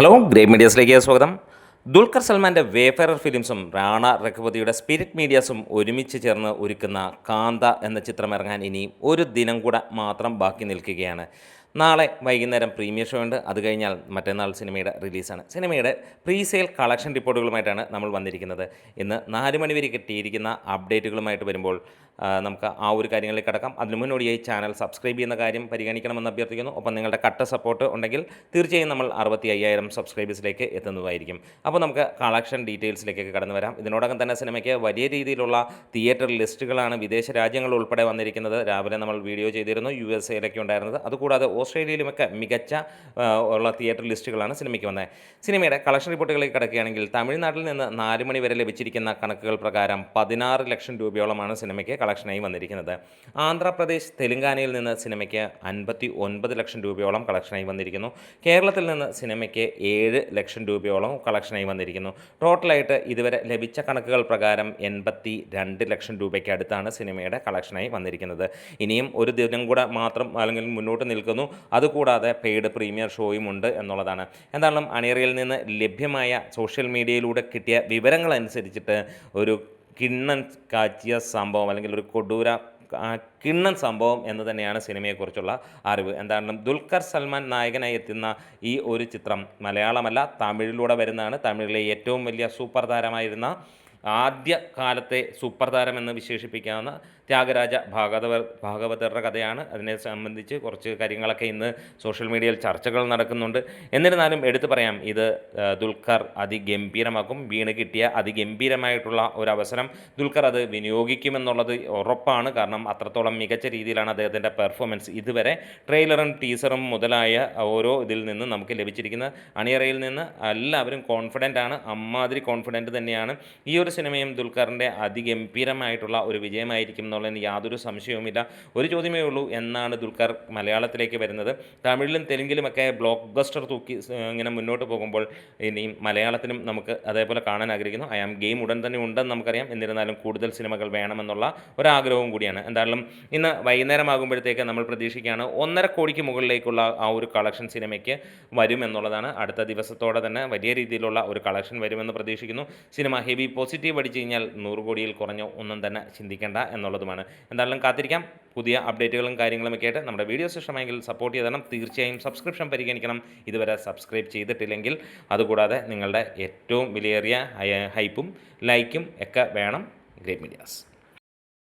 Hello great മീഡിയാസിലേക്ക് സ്വാഗതം. Dulquer സൽമാൻ്റെ വേഫെയർ ഫിലിംസും Rana രഘുപതിയുടെ spirit മീഡിയാസും ഒരുമിച്ച് ചേർന്ന് ഒരുക്കുന്ന കാന്ത എന്ന ചിത്രം ഇറങ്ങാൻ ഇനിയും ഒരു ദിനം കൂടെ മാത്രം ബാക്കി നിൽക്കുകയാണ്. നാളെ വൈകുന്നേരം പ്രീമിയർ ഷോ ഉണ്ട്. അത് കഴിഞ്ഞാൽ മറ്റന്നാൾ സിനിമയുടെ റിലീസാണ്. സിനിമയുടെ പ്രീ സെയിൽ കളക്ഷൻ റിപ്പോർട്ടുകളുമായിട്ടാണ് നമ്മൾ വന്നിരിക്കുന്നത്. ഇന്ന് 4 മണി വരെ കിട്ടിയിരിക്കുന്ന അപ്ഡേറ്റുകളുമായിട്ട് വരുമ്പോൾ നമുക്ക് ആ ഒരു കാര്യങ്ങളിൽ കിടക്കാം. അതിന് മുന്നോടിയായി ചാനൽ സബ്സ്ക്രൈബ് ചെയ്യുന്ന കാര്യം പരിഗണിക്കണമെന്ന് അഭ്യർത്ഥിക്കുന്നു. ഒപ്പം നിങ്ങളുടെ കട്ട സപ്പോർട്ട് ഉണ്ടെങ്കിൽ തീർച്ചയായും നമ്മൾ 65,000 സബ്സ്ക്രൈബേഴ്സിലേക്ക് എത്തുന്നതായിരിക്കും. അപ്പോൾ നമുക്ക് കളക്ഷൻ ഡീറ്റെയിൽസിലേക്കൊക്കെ കടന്നു വരാം. ഇതിനോടകം തന്നെ സിനിമയ്ക്ക് വലിയ രീതിയിലുള്ള തിയേറ്റർ ലിസ്റ്റുകളാണ് വിദേശ രാജ്യങ്ങൾ ഉൾപ്പെടെ വന്നിരിക്കുന്നത്. രാവിലെ നമ്മൾ വീഡിയോ ചെയ്തിരുന്നു, USA ഉണ്ടായിരുന്നത്. അതുകൂടാതെ ഓസ്ട്രേലിയയിലുമൊക്കെ മികച്ച ഉള്ള തിയേറ്റർ ലിസ്റ്റുകളാണ് സിനിമയ്ക്ക് വന്നത്. സിനിമയുടെ കളക്ഷൻ റിപ്പോർട്ടുകളിലേക്ക് കിടക്കുകയാണെങ്കിൽ തമിഴ്നാട്ടിൽ നിന്ന് 4 മണി വരെ ലഭിച്ചിരിക്കുന്ന കണക്കുകൾ പ്രകാരം 16 ലക്ഷം രൂപയോളമാണ് സിനിമയ്ക്ക് കളക്ഷനായി വന്നിരിക്കുന്നത്. ആന്ധ്രാപ്രദേശ്, തെലുങ്കാനയിൽ നിന്ന് സിനിമയ്ക്ക് 59 ലക്ഷം രൂപയോളം കളക്ഷനായി വന്നിരിക്കുന്നു. കേരളത്തിൽ നിന്ന് സിനിമയ്ക്ക് 7 ലക്ഷം രൂപയോളം കളക്ഷനായി വന്നിരിക്കുന്നു. ടോട്ടലായിട്ട് ഇതുവരെ ലഭിച്ച കണക്കുകൾ പ്രകാരം 82 ലക്ഷം രൂപയ്ക്ക് അടുത്താണ് സിനിമയുടെ കളക്ഷനായി വന്നിരിക്കുന്നത്. ഇനിയും ഒരു ദിനം കൂടെ മാത്രം അല്ലെങ്കിൽ മുന്നോട്ട് നിൽക്കുന്നു. അതുകൂടാതെ പെയ്ഡ് പ്രീമിയർ ഷോയും ഉണ്ട് എന്നുള്ളതാണ്. എന്തായാലും അണിയറയിൽ നിന്ന് ലഭ്യമായ സോഷ്യൽ മീഡിയയിലൂടെ കിട്ടിയ വിവരങ്ങളനുസരിച്ചിട്ട് ഒരു കിണ്ണൻ കാച്ചിയ സംഭവം അല്ലെങ്കിൽ ഒരു കൊടൂര കിണ്ണൻ സംഭവം എന്ന് തന്നെയാണ് സിനിമയെക്കുറിച്ചുള്ള അറിവ്. എന്തായാലും ദുൽഖർ സൽമാൻ നായകനായി എത്തുന്ന ഈ ഒരു ചിത്രം മലയാളമല്ല, തമിഴിലൂടെ വരുന്നതാണ്. തമിഴിലെ ഏറ്റവും വലിയ സൂപ്പർ താരമായിരുന്ന ആദ്യ കാലത്തെ സൂപ്പർ താരമെന്ന് വിശേഷിപ്പിക്കാവുന്ന ത്യാഗരാജ ഭാഗവതരുടെ കഥയാണ്. അതിനെ സംബന്ധിച്ച് കുറച്ച് കാര്യങ്ങളൊക്കെ ഇന്ന് സോഷ്യൽ മീഡിയയിൽ ചർച്ചകൾ നടക്കുന്നുണ്ട്. എന്നിരുന്നാലും എടുത്തു പറയാം, ഇത് ദുൽഖർ അതിഗംഭീരമാക്കും. വീണ് കിട്ടിയ അതിഗംഭീരമായിട്ടുള്ള ഒരവസരം ദുൽഖർ അത് വിനിയോഗിക്കുമെന്നുള്ളത് ഉറപ്പാണ്. കാരണം അത്രത്തോളം മികച്ച രീതിയിലാണ് അദ്ദേഹത്തിൻ്റെ പെർഫോമൻസ് ഇതുവരെ ട്രെയിലറും ടീസറും മുതലായ ഓരോ ഇതിൽ നിന്നും നമുക്ക് ലഭിച്ചിരിക്കുന്നത്. അണിയറയിൽ നിന്ന് എല്ലാവരും കോൺഫിഡൻ്റ് ആണ്, അമ്മാതിരി കോൺഫിഡൻറ്റ് തന്നെയാണ്. ഈ ഒരു സിനിമയും ദുൽഖറിൻ്റെ അതിഗംഭീരമായിട്ടുള്ള ഒരു വിജയമായിരിക്കും എന്നുള്ളതിന് യാതൊരു സംശയവുമില്ല. ഒരു ചോദ്യമേ ഉള്ളൂ, എന്നാണ് ദുൽഖർ മലയാളത്തിലേക്ക് വരുന്നത്? തമിഴിലും തെലുങ്കിലുമൊക്കെ ബ്ലോക്ക് ബസ്റ്റർ തൂക്കി ഇങ്ങനെ മുന്നോട്ട് പോകുമ്പോൾ ഇനിയും മലയാളത്തിലും നമുക്ക് അതേപോലെ കാണാൻ ആഗ്രഹിക്കുന്നു. ഐ ആം ഗെയിം ഉടൻ തന്നെ ഉണ്ടെന്ന് നമുക്കറിയാം. എന്നിരുന്നാലും കൂടുതൽ സിനിമകൾ വേണമെന്നുള്ള ഒരാഗ്രഹവും കൂടിയാണ്. എന്തായാലും ഇന്ന് വൈകുന്നേരമാകുമ്പോഴത്തേക്ക് നമ്മൾ പ്രതീക്ഷിക്കുകയാണ് 1.5 കോടിക്ക് മുകളിലേക്കുള്ള ആ ഒരു കളക്ഷൻ സിനിമയ്ക്ക് വരുമെന്നുള്ളതാണ്. അടുത്ത ദിവസത്തോടെ തന്നെ വലിയ രീതിയിലുള്ള ഒരു കളക്ഷൻ വരുമെന്ന് പ്രതീക്ഷിക്കുന്നു. സിനിമ ഹെവി പോസിറ്റീവ് അടിച്ചു കഴിഞ്ഞാൽ 100 കോടിയിൽ കുറഞ്ഞ ഒന്നും തന്നെ ചിന്തിക്കേണ്ട എന്നുള്ളതുമാണ്. എന്തായാലും കാത്തിരിക്കാം. പുതിയ അപ്ഡേറ്റുകളും കാര്യങ്ങളുമൊക്കെ ആയിട്ട് നമ്മുടെ വീഡിയോസ് ഇഷ്ടമെങ്കിൽ സപ്പോർട്ട് ചെയ്തണം. തീർച്ചയായും സബ്സ്ക്രിപ്ഷൻ പരിഗണിക്കണം ഇതുവരെ സബ്സ്ക്രൈബ് ചെയ്തിട്ടില്ലെങ്കിൽ. അതുകൂടാതെ നിങ്ങളുടെ ഏറ്റവും വിലയേറിയ ഹൈപ്പും ലൈക്കും ഒക്കെ വേണം ഗ്രേറ്റ് മീഡിയാസ്.